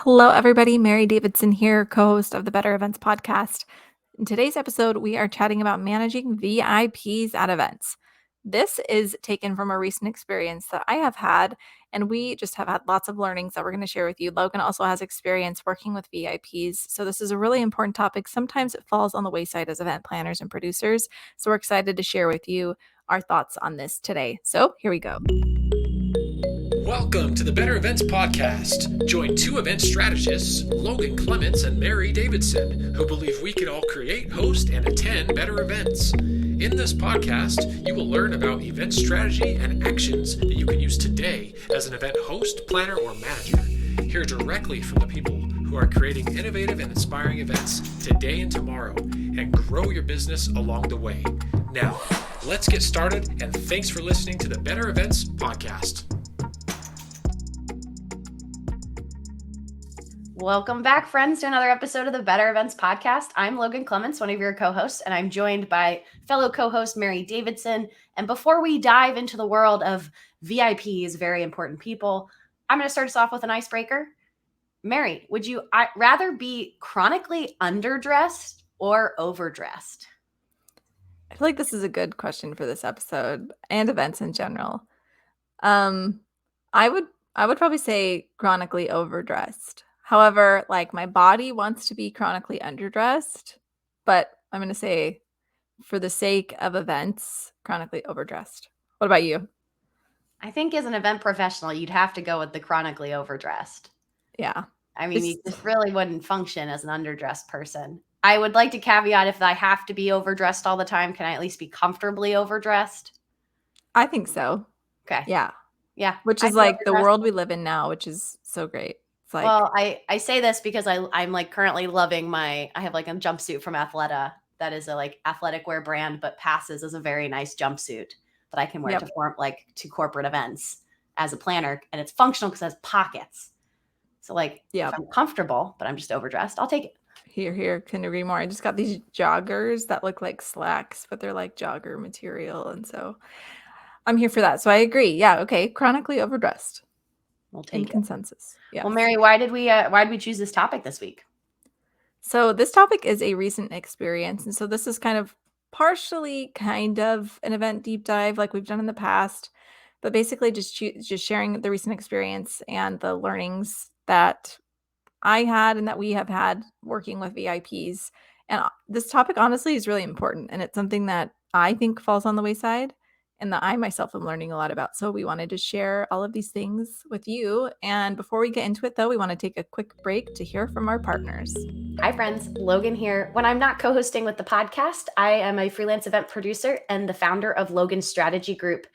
Hello, everybody. Mary Davidson here, co-host of the Better Events podcast. In today's episode, we are chatting about managing VIPs at events. This is taken from a recent experience that I have had, and we just have had lots of learnings that we're going to share with you. Logan also has experience working with VIPs, so this is a really important topic. Sometimes it falls on the wayside as event planners and producers, so we're excited to share with you our thoughts on this today. So here we go. Welcome to the Better Events Podcast. Join two event strategists, Logan Clements and Mary Davidson, who believe we can all create, host, and attend better events. In this podcast, you will learn about event strategy and actions that you can use today as an event host, planner, or manager. Hear directly from the people who are creating innovative and inspiring events today and tomorrow, and grow your business along the way. Now, let's get started, and thanks for listening to the Better Events Podcast. Welcome back, friends, to another episode of the Better Events Podcast. I'm Logan Clements, one of your co-hosts, and I'm joined by fellow co-host Mary Davidson. And before we dive into the world of VIPs, very important people, I'm going to start us off with an icebreaker. Mary, would you rather be chronically underdressed or overdressed? I feel like this is a good question for this episode and events in general. I would probably say chronically overdressed. However, like my body wants to be chronically underdressed, but I'm going to say for the sake of events, chronically overdressed. What about you? I think as an event professional, you'd have to go with the chronically overdressed. Yeah. I mean, you just really wouldn't function as an underdressed person. I would like to caveat, if I have to be overdressed all the time, can I at least be comfortably overdressed? I think so. Okay. Yeah. Yeah. Which is like the world we live in now, which is so great. It's like, well, I say this because I'm like currently loving I have like a jumpsuit from Athleta that is a like athletic wear brand, but passes as a very nice jumpsuit that I can wear to corporate events as a planner. And it's functional because it has pockets. So like, if I'm comfortable, but I'm just overdressed, I'll take it. Here, couldn't agree more. I just got these joggers that look like slacks, but they're like jogger material. And so I'm here for that. So I agree. Yeah. Okay. Chronically overdressed. We'll take consensus. Yeah. Well, Mary, why did we choose this topic this week? So this topic is a recent experience. And so this is kind of partially kind of an event deep dive like we've done in the past, but basically just sharing the recent experience and the learnings that I had and that we have had working with VIPs. And this topic honestly is really important. And it's something that I think falls on the wayside and that I myself am learning a lot about. So we wanted to share all of these things with you. And before we get into it, though, we want to take a quick break to hear from our partners. Hi, friends. Logan here. When I'm not co-hosting with the podcast, I am a freelance event producer and the founder of Logan Strategy Group.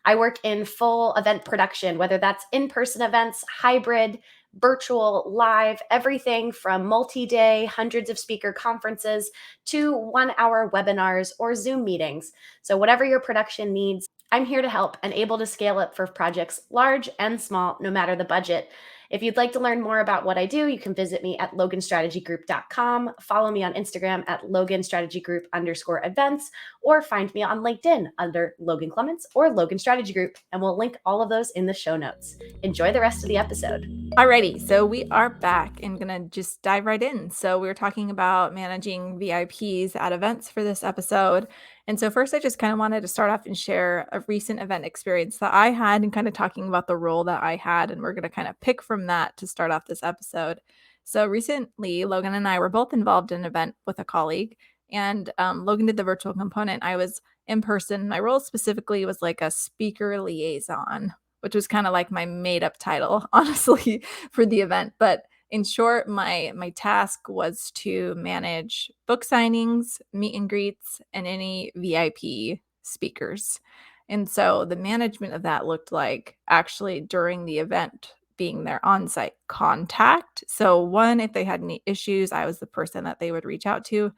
I work in full event production, whether that's in-person events, hybrid, virtual, live, everything from multi-day, hundreds of speaker conferences to 1-hour webinars or Zoom meetings. So whatever your production needs, I'm here to help and able to scale up for projects large and small, no matter the budget. If you'd like to learn more about what I do, you can visit me at loganstrategygroup.com, follow me on Instagram at loganstrategygroup_events, or find me on LinkedIn under Logan Clements or Logan Strategy Group, and we'll link all of those in the show notes. Enjoy the rest of the episode. Alrighty, so we are back and gonna just dive right in. So we were talking about managing VIPs at events for this episode. And so first, I just kind of wanted to start off and share a recent event experience that I had and kind of talking about the role that I had. And we're going to kind of pick from that to start off this episode. So recently, Logan and I were both involved in an event with a colleague. And Logan did the virtual component. I was in person. My role specifically was like a speaker liaison, which was kind of like my made up title, honestly, for the event. But in short, my task was to manage book signings, meet and greets, and any VIP speakers. And so the management of that looked like actually during the event being their on-site contact. So one, if they had any issues, I was the person that they would reach out to.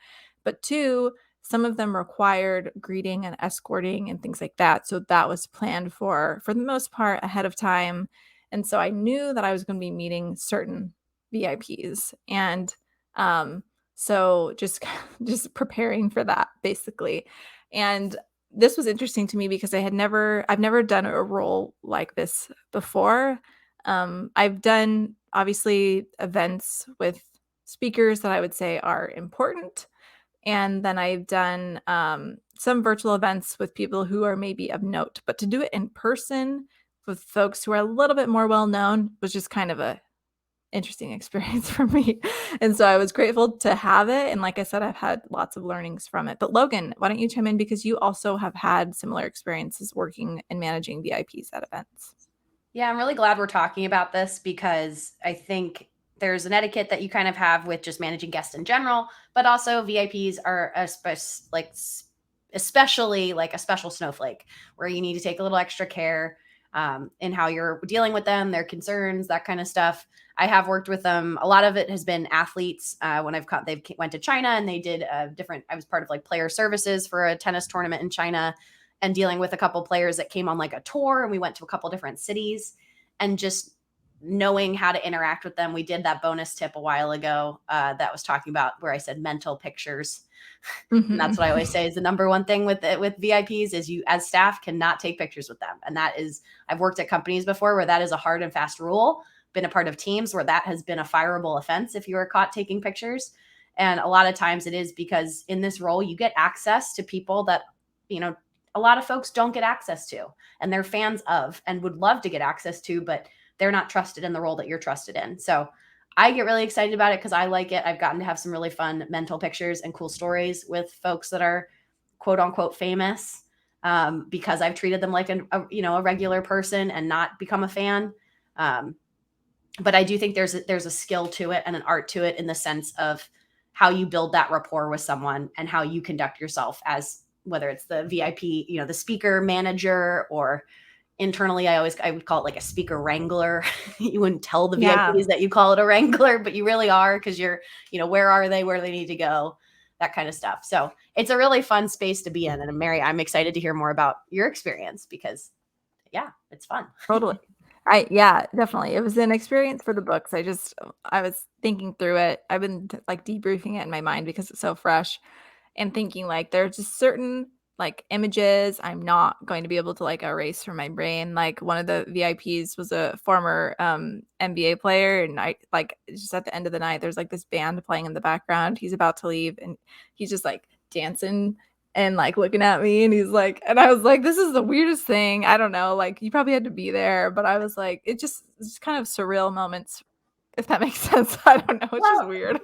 But two, some of them required greeting and escorting and things like that. So that was planned for the most part ahead of time. And so I knew that I was going to be meeting certain VIPs. And so just preparing for that basically. And this was interesting to me because I've never done a role like this before. I've done obviously events with speakers that I would say are important. And then I've done some virtual events with people who are maybe of note. But to do it in person with folks who are a little bit more well known was just kind of a interesting experience for me. And so I was grateful to have it. And like I said, I've had lots of learnings from it. But Logan, why don't you chime in because you also have had similar experiences working and managing VIPs at events. Yeah, I'm really glad we're talking about this because I think there's an etiquette that you kind of have with just managing guests in general, but also VIPs are especially like a special snowflake where you need to take a little extra care in how you're dealing with them, their concerns, that kind of stuff. I have worked with them. A lot of it has been athletes. When they went to China and they did different. I was part of like player services for a tennis tournament in China, and dealing with a couple players that came on like a tour, and we went to a couple different cities, and just knowing how to interact with them. We did that bonus tip a while ago that was talking about where I said mental pictures. And that's what I always say is the number one thing with VIPs is you as staff cannot take pictures with them. And that is, I've worked at companies before where that is a hard and fast rule, been a part of teams where that has been a fireable offense if you are caught taking pictures. And a lot of times it is because in this role, you get access to people that, a lot of folks don't get access to and they're fans of and would love to get access to, but they're not trusted in the role that you're trusted in. So I get really excited about it because I like it. I've gotten to have some really fun mental pictures and cool stories with folks that are quote unquote famous because I've treated them like a regular person and not become a fan. But I do think there's a skill to it and an art to it in the sense of how you build that rapport with someone and how you conduct yourself as whether it's the VIP, the speaker manager, or internally, I would call it like a speaker wrangler. You wouldn't tell the Yeah. VIPs that you call it a wrangler, but you really are because you're, where are they, where they need to go, that kind of stuff. So it's a really fun space to be in. And Mary, I'm excited to hear more about your experience because yeah, it's fun. Totally. Yeah, definitely. It was an experience for the books. I was thinking through it. I've been like debriefing it in my mind because it's so fresh and thinking like there's just certain like images I'm not going to be able to like erase from my brain. Like one of the VIPs was a former NBA player, and I like just at the end of the night there's like this band playing in the background. He's about to leave and he's just like dancing and like looking at me, and he's like, and I was like, this is the weirdest thing. I don't know, like you probably had to be there, but I was like, it's just kind of surreal moments, if that makes sense. I don't know, it's just weird.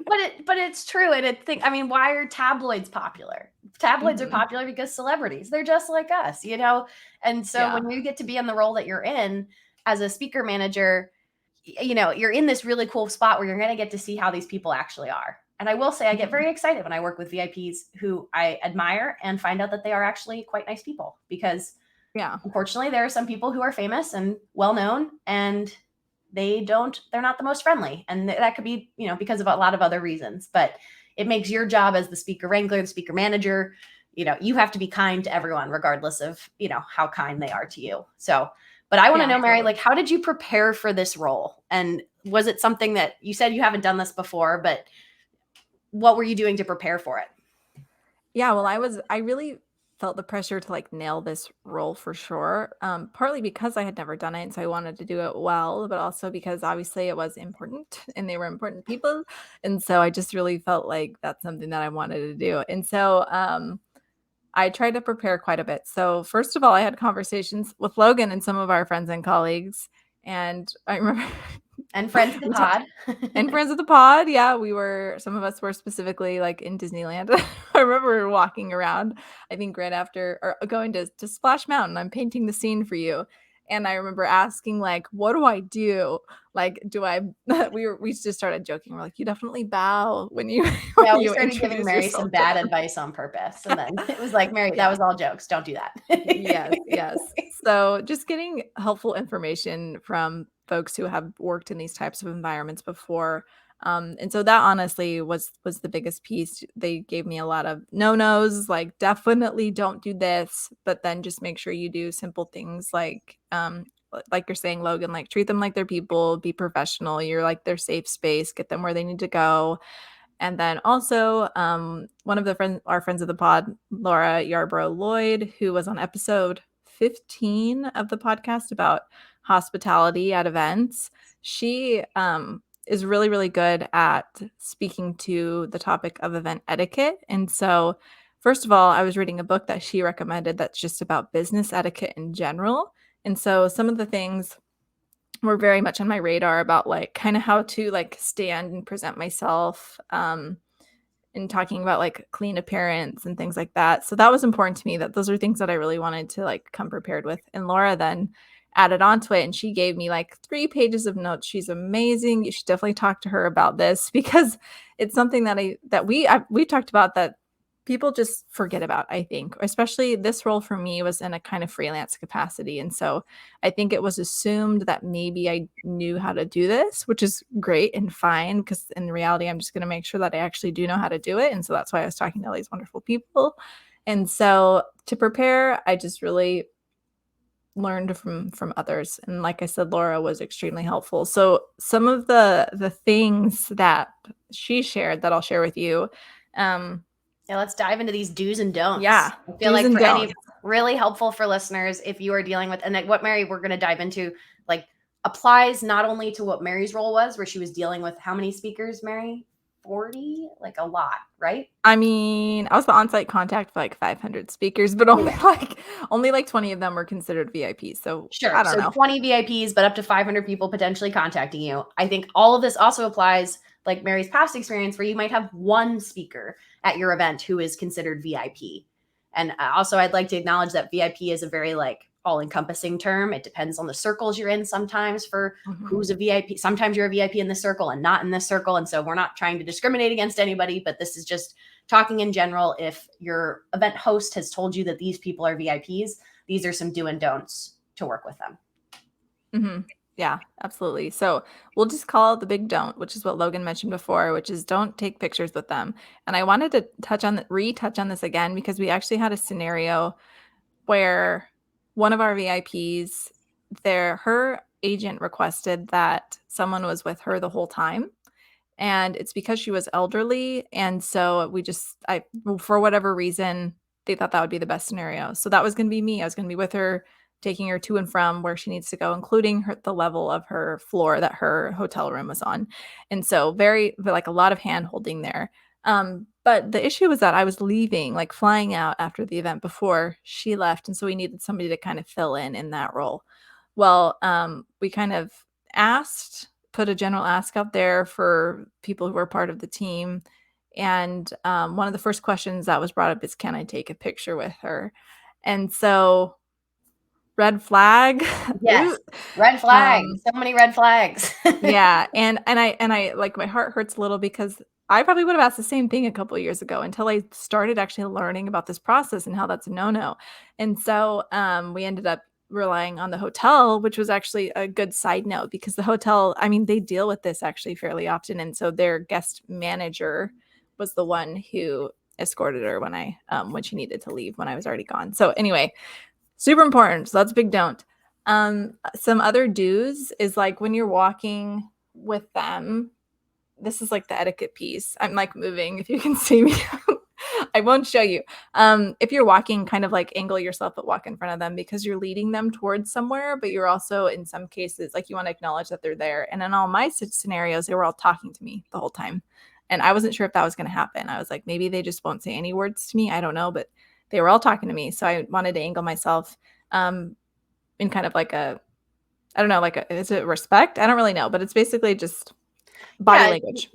But it's true. And why are tabloids popular? Tabloids are Mhm. popular because celebrities, they're just like us, And so Yeah. when you get to be in the role that you're in as a speaker manager, you're in this really cool spot where you're going to get to see how these people actually are. And I will say, I get Mhm. very excited when I work with VIPs who I admire and find out that they are actually quite nice people because Yeah. unfortunately, there are some people who are famous and well known and they're not the most friendly. And that could be, because of a lot of other reasons. But it makes your job as the speaker wrangler, the speaker manager, you have to be kind to everyone, regardless of, how kind they are to you. So, but I want to Yeah, know, Mary, totally. like, how did you prepare for this role? And was it something that you said you haven't done this before, but what were you doing to prepare for it? Yeah, well, I really felt the pressure to like nail this role for sure. Partly because I had never done it, and so I wanted to do it well, but also because obviously it was important and they were important people. And so I just really felt like that's something that I wanted to do. And so I tried to prepare quite a bit. So first of all, I had conversations with Logan and some of our friends and colleagues. And I remember And friends of the we talked pod. and friends of the pod, yeah, some of us were specifically, like, in Disneyland. I remember walking around, I think right after or going to Splash Mountain, I'm painting the scene for you, and I remember asking, like, "What do I do?" Like, do I we just started joking, we're like, "You definitely bow when you Yeah, when we you started giving introduce Mary some yourself to bad them." advice on purpose. And then it was like, Mary, that Yeah. was all jokes. Don't do that. Yes, yes. So just getting helpful information from folks who have worked in these types of environments before. And so that honestly was the biggest piece. They gave me a lot of no-nos, like definitely don't do this, but then just make sure you do simple things like you're saying, Logan, like treat them like they're people, be professional. You're like their safe space, get them where they need to go. And then also, one of our friends of the pod, Laura Yarbrough Lloyd, who was on episode 15 of the podcast about hospitality at events. She is really, really good at speaking to the topic of event etiquette. And so, first of all, I was reading a book that she recommended that's just about business etiquette in general. And so, some of the things were very much on my radar about like kind of how to like stand and present myself. And talking about like clean appearance and things like that. So that was important to me, that those are things that I really wanted to like come prepared with. And Laura then added on to it, and she gave me like 3 pages of notes. She's amazing. You should definitely talk to her about this because it's something that we talked about that people just forget about, I think. Especially this role for me was in a kind of freelance capacity. And so I think it was assumed that maybe I knew how to do this, which is great and fine, because in reality, I'm just going to make sure that I actually do know how to do it. And so that's why I was talking to all these wonderful people. And so to prepare, I just really learned from others. And like I said, Laura was extremely helpful. So some of the things that she shared that I'll share with you. Yeah, let's dive into these do's and don'ts. Yeah, I feel like for any really helpful for listeners if you are dealing with, and like what Mary we're going to dive into, like applies not only to what Mary's role was, where she was dealing with how many speakers, Mary? 40, like a lot, right? I mean, I was the on-site contact for like 500 speakers, but only like 20 of them were considered VIPs. So sure, I don't know. 20 VIPs, but up to 500 people potentially contacting you. I think all of this also applies, like Mary's past experience, where you might have one speaker at your event who is considered VIP. And also, I'd like to acknowledge that VIP is a very like all-encompassing term. It depends on the circles you're in sometimes for who's a VIP. Sometimes you're a VIP in this circle and not in this circle. And so we're not trying to discriminate against anybody, but this is just talking in general. If your event host has told you that these people are VIPs, these are some do and don'ts to work with them. Mm-hmm. Yeah, absolutely. So we'll just call it the big don't, which is what Logan mentioned before, which is don't take pictures with them. And I wanted to retouch on this again because we actually had a scenario where one of our VIPs, her agent requested that someone was with her the whole time. And it's because she was elderly. And so for whatever reason, they thought that would be the best scenario. So that was going to be me. I was going to be with her, taking her to and from where she needs to go, including the level of her floor that her hotel room was on. And so like a lot of hand holding there. But the issue was that I was leaving, like flying out after the event before she left. And so we needed somebody to kind of fill in that role. Well, we kind of put a general ask out there for people who are part of the team. And one of the first questions that was brought up is, can I take a picture with her? And so red flag. Yes. Red flag. So many red flags. Yeah. And I like, my heart hurts a little because I probably would have asked the same thing a couple of years ago until I started actually learning about this process and how that's a no-no. And so we ended up relying on the hotel, which was actually a good side note because the hotel, I mean, they deal with this actually fairly often. And so their guest manager was the one who escorted her when she needed to leave, when I was already gone. So anyway, super important. So that's a big don't. Some other do's is like when you're walking with them, this is like the etiquette piece. I'm like moving if you can see me. I won't show you. If you're walking, kind of like angle yourself but walk in front of them because you're leading them towards somewhere, but you're also in some cases like you want to acknowledge that they're there. And in all my scenarios, they were all talking to me the whole time. And I wasn't sure if that was going to happen. I was like, maybe they just won't say any words to me. I don't know, but they were all talking to me. So I wanted to angle myself in kind of like I don't know, is it respect? I don't really know, but it's basically just body language.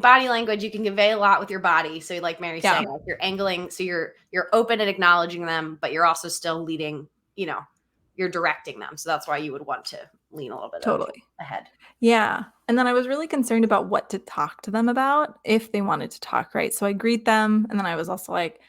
Body language, you can convey a lot with your body. So like Mary's saying, like you're angling, so you're open and acknowledging them, but you're also still leading, you're directing them. So that's why you would want to lean a little bit ahead. Yeah. And then I was really concerned about what to talk to them about if they wanted to talk, right? So I greet them, and then I was also like,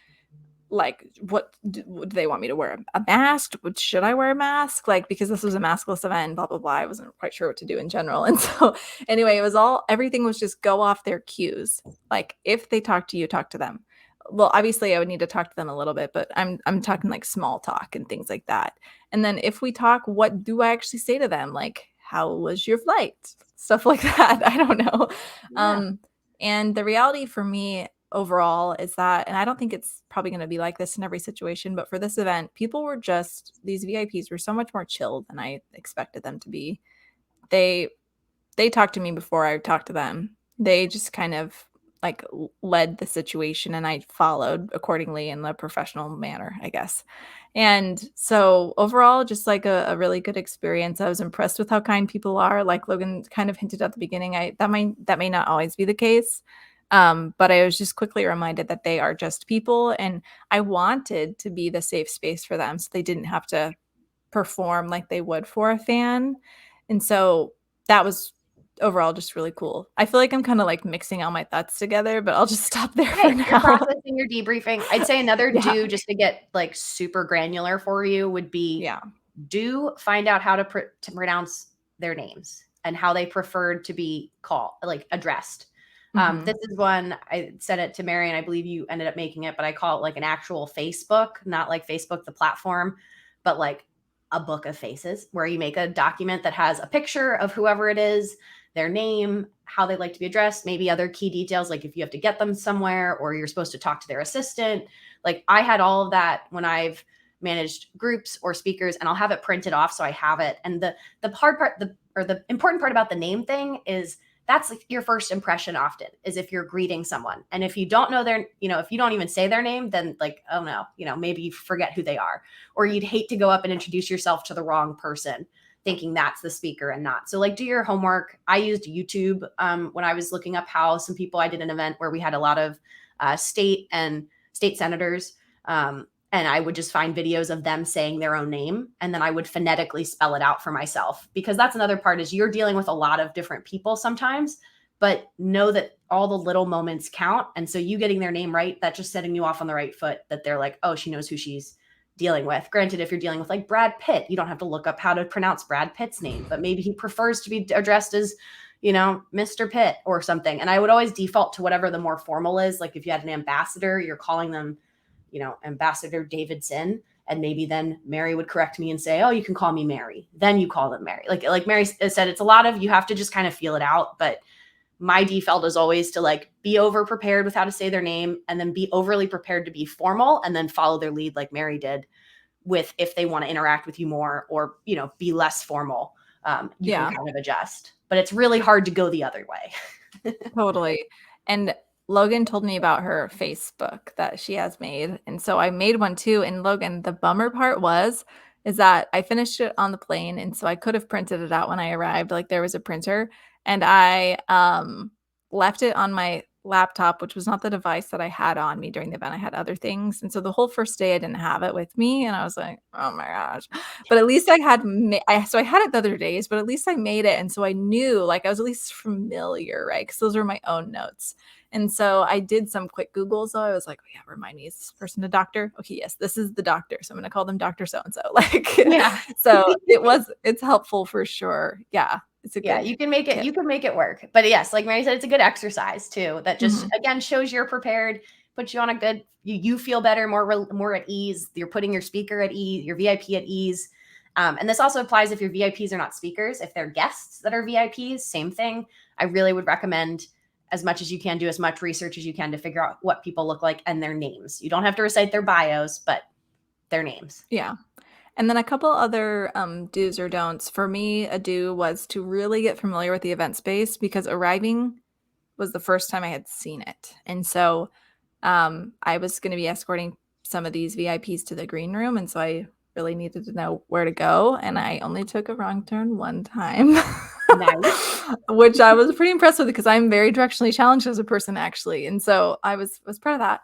what do they want me to wear? A mask? Should I wear a mask? Like, because this was a maskless event, blah, blah, blah. I wasn't quite sure what to do in general. And so anyway, everything was just go off their cues. Like if they talk to you, talk to them. Well, obviously I would need to talk to them a little bit, but I'm talking like small talk and things like that. And then if we talk, what do I actually say to them? Like, how was your flight? Stuff like that. I don't know. Yeah. And the reality for me overall is that, and I don't think it's probably going to be like this in every situation, but for this event, people were just, these VIPs were so much more chill than I expected them to be. They they talked to me before I talked to them. They just kind of like led the situation and I followed accordingly in the professional manner, I guess. And so overall, just like a really good experience. I was impressed with how kind people are. Like Logan kind of hinted at the beginning, that may not always be the case. But I was just quickly reminded that they are just people, and I wanted to be the safe space for them so they didn't have to perform like they would for a fan. And so that was overall just really cool. I feel like I'm kind of like mixing all my thoughts together, but I'll just stop there for Hey, you're now. processing, you're debriefing. I'd say another Yeah. do, just to get like super granular for you, would be Yeah. do find out how to pronounce their names and how they preferred to be called, like addressed. Mhm. This is one I said it to Mary, and I believe you ended up making it, but I call it like an actual Facebook, not like Facebook, the platform, but like a book of faces where you make a document that has a picture of whoever it is, their name, how they like to be addressed, maybe other key details, like if you have to get them somewhere or you're supposed to talk to their assistant. Like I had all of that when I've managed groups or speakers, and I'll have it printed off so I have it. And the hard part, the important part about the name thing is that's like your first impression often is if you're greeting someone. And if you don't know their, if you don't even say their name, then like, oh no, maybe you forget who they are, or you'd hate to go up and introduce yourself to the wrong person thinking that's the speaker and not. So like do your homework. I used YouTube when I was looking up how some people, I did an event where we had a lot of state senators. And I would just find videos of them saying their own name. And then I would phonetically spell it out for myself, because that's another part is you're dealing with a lot of different people sometimes, but know that all the little moments count. And so you getting their name right, that's just setting you off on the right foot, that they're like, oh, she knows who she's dealing with. Granted, if you're dealing with like Brad Pitt, you don't have to look up how to pronounce Brad Pitt's name, but maybe he prefers to be addressed as, Mr. Pitt or something. And I would always default to whatever the more formal is. Like if you had an ambassador, you're calling them, Ambassador Davidson. And maybe then Mary would correct me and say, oh, you can call me Mary. Then you call them Mary. Like Mary said, it's a lot of, you have to just kind of feel it out. But my default is always to like be over prepared with how to say their name, and then be overly prepared to be formal, and then follow their lead like Mary did with, if they want to interact with you more or, be less formal, you can Yeah. kind of adjust. But it's really hard to go the other way. Totally. And Logan told me about her Facebook that she has made. And so I made one too. And Logan, the bummer part is that I finished it on the plane. And so I could have printed it out when I arrived. Like there was a printer, and I left it on my laptop, which was not the device that I had on me during the event. I had other things. And so the whole first day I didn't have it with me. And I was like, oh my gosh. But at least I had, so I had it the other days, but at least I made it. And so I knew, like, I was at least familiar, right? Because those were my own notes. And so I did some quick Google. So I was like, oh yeah, remind me, is this person a doctor? Okay, yes, this is the doctor. So I'm going to call them Dr. So-and-so. Like, Yeah. so it's helpful for sure. Yeah. It's a Yeah, good you can make it, tip. you can make it work. But yes, like Mary said, it's a good exercise too. That just Mhm. again shows you're prepared, puts you on a good, you feel better, more at ease. You're putting your speaker at ease, your VIP at ease. And this also applies if your VIPs are not speakers. If they're guests that are VIPs, same thing. I really would recommend, as much as you can, do as much research as you can to figure out what people look like and their names. You don't have to recite their bios, but their names. Yeah. And then a couple other do's or don'ts. For me, a do was to really get familiar with the event space, because arriving was the first time I had seen it. And so I was going to be escorting some of these VIPs to the green room. And so I really needed to know where to go. And I only took a wrong turn one time, Nice. which I was pretty impressed with, because I'm very directionally challenged as a person, actually. And so I was proud of that.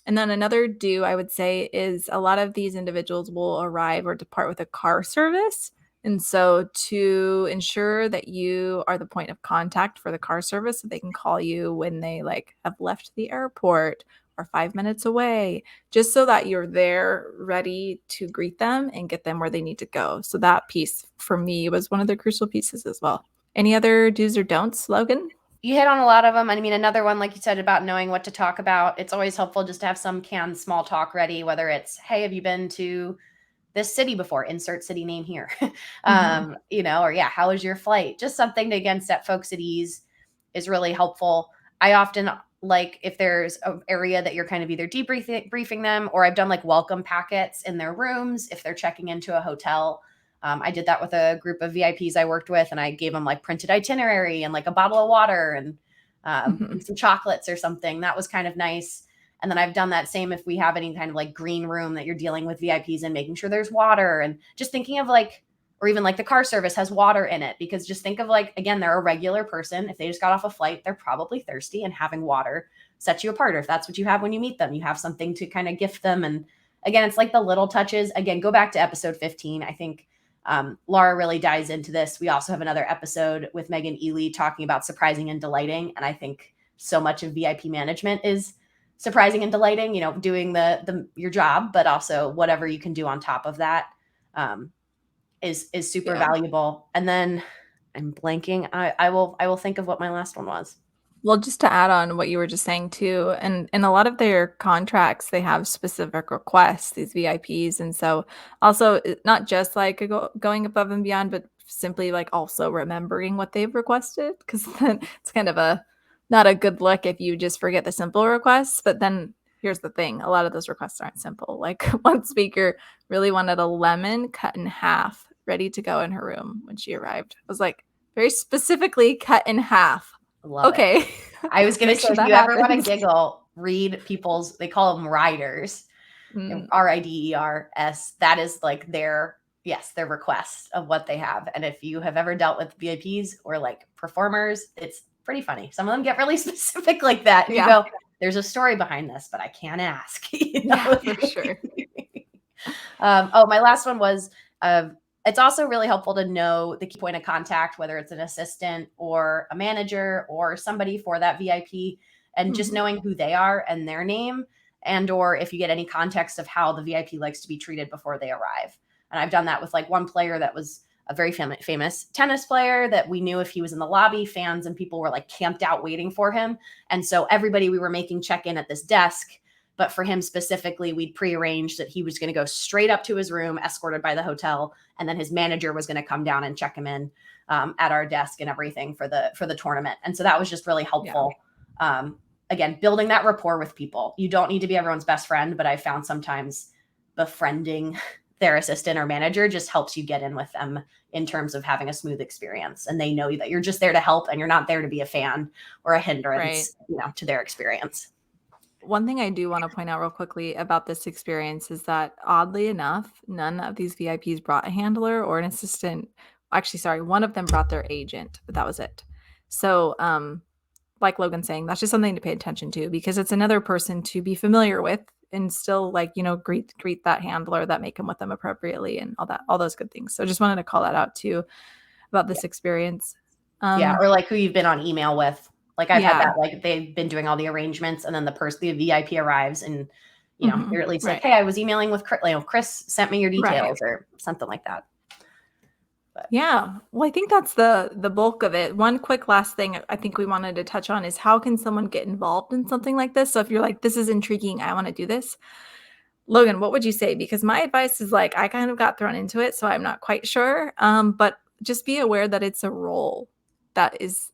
And then another do I would say is a lot of these individuals will arrive or depart with a car service. And so to ensure that you are the point of contact for the car service, so they can call you when they like have left the airport or 5 minutes away, just so that you're there ready to greet them and get them where they need to go. So that piece for me was one of the crucial pieces as well. Any other do's or don'ts, Logan? You hit on a lot of them. I mean, another one, like you said, about knowing what to talk about. It's always helpful just to have some canned small talk ready, whether it's, hey, have you been to this city before? Insert city name here. Mhm. Or yeah, how was your flight? Just something to, again, set folks at ease is really helpful. I often like if there's an area that you're kind of either debriefing them, or I've done like welcome packets in their rooms if they're checking into a hotel. I did that with a group of VIPs I worked with, and I gave them like printed itinerary and like a bottle of water and some chocolates or something. That was kind of nice. And then I've done that same if we have any kind of like green room that you're dealing with VIPs and making sure there's water, and just thinking of like, or even like the car service has water in it, because just think of like, again, they're a regular person. If they just got off a flight, they're probably thirsty, and having water sets you apart. Or if that's what you have when you meet them, you have something to kind of gift them. And again, it's like the little touches. Again, go back to episode 15. I think Laura really dives into this. We also have another episode with Megan Ely talking about surprising and delighting. And I think so much of VIP management is surprising and delighting, doing your job, but also whatever you can do on top of that is super valuable. And then I'm blanking. I will think of what my last one was. Well, just to add on what you were just saying too, and in a lot of their contracts, they have specific requests, these VIPs. And so also not just like going above and beyond, but simply like also remembering what they've requested, because then it's kind of not a good look if you just forget the simple requests. But then here's the thing, a lot of those requests aren't simple. Like one speaker really wanted a lemon cut in half, ready to go in her room when she arrived. I was like, very specifically cut in half. Love okay. it. I was going to say, if you ever want to happens. giggle, read people's, they call them riders, RIDERS. That is like their request of what they have. And if you have ever dealt with VIPs or like performers, it's pretty funny. Some of them get really specific like that. And you go, there's a story behind this, but I can't ask. Yeah, for sure. My last one was, it's also really helpful to know the key point of contact, whether it's an assistant or a manager or somebody for that VIP, and just knowing who they are and their name, and or if you get any context of how the VIP likes to be treated before they arrive. And I've done that with like one player that was a very famous tennis player that we knew if he was in the lobby, fans and people were like camped out waiting for him. And so everybody we were making check in at this desk. But for him specifically, we'd prearranged that he was going to go straight up to his room, escorted by the hotel, and then his manager was going to come down and check him in at our desk and everything for the tournament. And so that was just really helpful. Yeah. Again, building that rapport with people. You don't need to be everyone's best friend, but I found sometimes befriending their assistant or manager just helps you get in with them in terms of having a smooth experience. And they know that you're just there to help and you're not there to be a fan or a hindrance, to their experience. One thing I do want to point out real quickly about this experience is that, oddly enough, none of these VIPs brought a handler or an assistant. Actually, sorry, one of them brought their agent, but that was it. So, like Logan's saying, that's just something to pay attention to, because it's another person to be familiar with and still greet that handler that may come with them appropriately and all those good things. So just wanted to call that out too about this experience. Or like who you've been on email with. Like I've had that, like they've been doing all the arrangements and then the VIP arrives and, you're at least like, hey, I was emailing with Chris sent me your details or something like that. But. Yeah. Well, I think that's the bulk of it. One quick last thing I think we wanted to touch on is how can someone get involved in something like this? So if you're like, this is intriguing, I want to do this. Logan, what would you say? Because my advice is like, I kind of got thrown into it, so I'm not quite sure. But just be aware that it's a role that is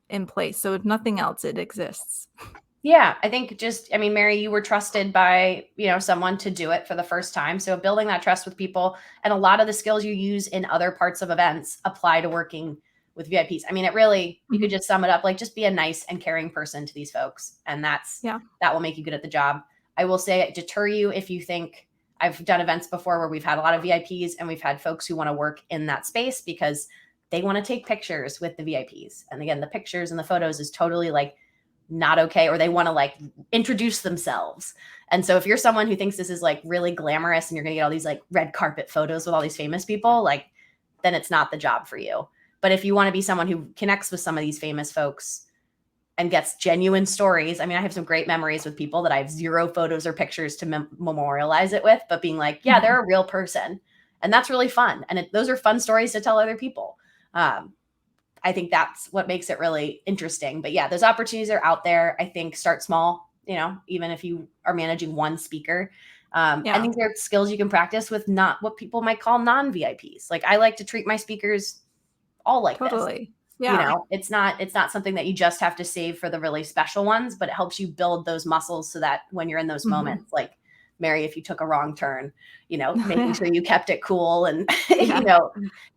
in place. So if nothing else, it exists. Yeah, I think Mary, you were trusted by, someone to do it for the first time. So building that trust with people, and a lot of the skills you use in other parts of events apply to working with VIPs. I mean, it really, you could just sum it up, like just be a nice and caring person to these folks. And that will make you good at the job. I will say, deter you if you think, I've done events before where we've had a lot of VIPs and we've had folks who want to work in that space because they want to take pictures with the VIPs. And again, the pictures and the photos is totally like not okay, or they want to like introduce themselves. And so if you're someone who thinks this is like really glamorous and you're going to get all these like red carpet photos with all these famous people, like then it's not the job for you. But if you want to be someone who connects with some of these famous folks and gets genuine stories. I mean, I have some great memories with people that I have zero photos or pictures to memorialize it with, but being like, yeah, they're a real person. And that's really fun. And those are fun stories to tell other people. I think that's what makes it really interesting. But yeah, those opportunities are out there. I think start small, even if you are managing one speaker. I think there are skills you can practice with not what people might call non-VIPs. Like I like to treat my speakers all like totally. Yeah. It's not something that you just have to save for the really special ones, but it helps you build those muscles so that when you're in those Mhm. moments, like Mary, if you took a wrong turn, making sure you kept it cool and Yeah.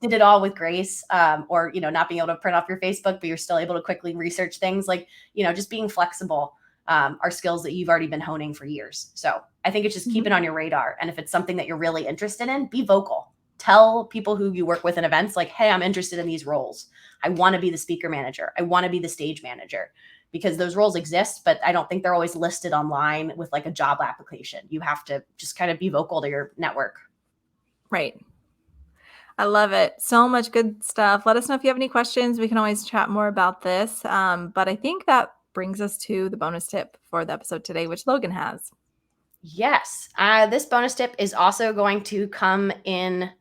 did it all with grace, or not being able to print off your Facebook, but you're still able to quickly research things, like just being flexible, are skills that you've already been honing for years. So I think it's just keep Mhm. it on your radar, and if it's something that you're really interested in, be vocal. Tell people who you work with in events, like, hey, I'm interested in these roles. I want to be the speaker manager. I want to be the stage manager, because those roles exist, but I don't think they're always listed online with like a job application. You have to just kind of be vocal to your network. Right. I love it. So much good stuff. Let us know if you have any questions. We can always chat more about this. But I think that brings us to the bonus tip for the episode today, which Logan has. Yes. This bonus tip is also going to come in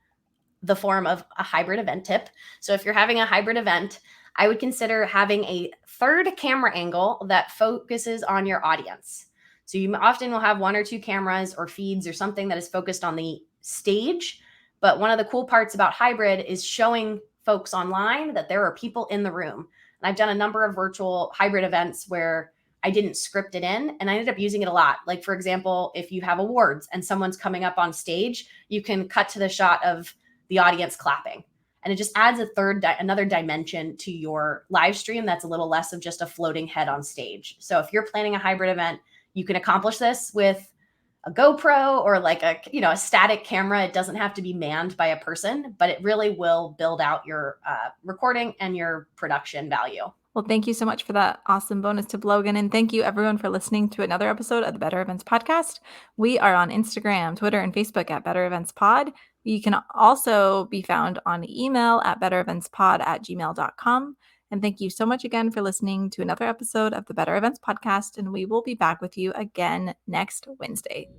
the form of a hybrid event tip. So if you're having a hybrid event, I would consider having a third camera angle that focuses on your audience. So you often will have one or two cameras or feeds or something that is focused on the stage. But one of the cool parts about hybrid is showing folks online that there are people in the room. And I've done a number of virtual hybrid events where I didn't script it in, and I ended up using it a lot. Like, for example, if you have awards and someone's coming up on stage, you can cut to the shot of the audience clapping. And it just adds another dimension to your live stream that's a little less of just a floating head on stage. So if you're planning a hybrid event, you can accomplish this with a GoPro or like a static camera. It doesn't have to be manned by a person, but it really will build out your recording and your production value. Well, thank you so much for that awesome bonus tip, Logan. And thank you, everyone, for listening to another episode of the Better Events Podcast. We are on Instagram, Twitter, and Facebook at Better Events Pod. You can also be found on email at bettereventspod@gmail.com. And thank you so much again for listening to another episode of the Better Events Podcast. And we will be back with you again next Wednesday.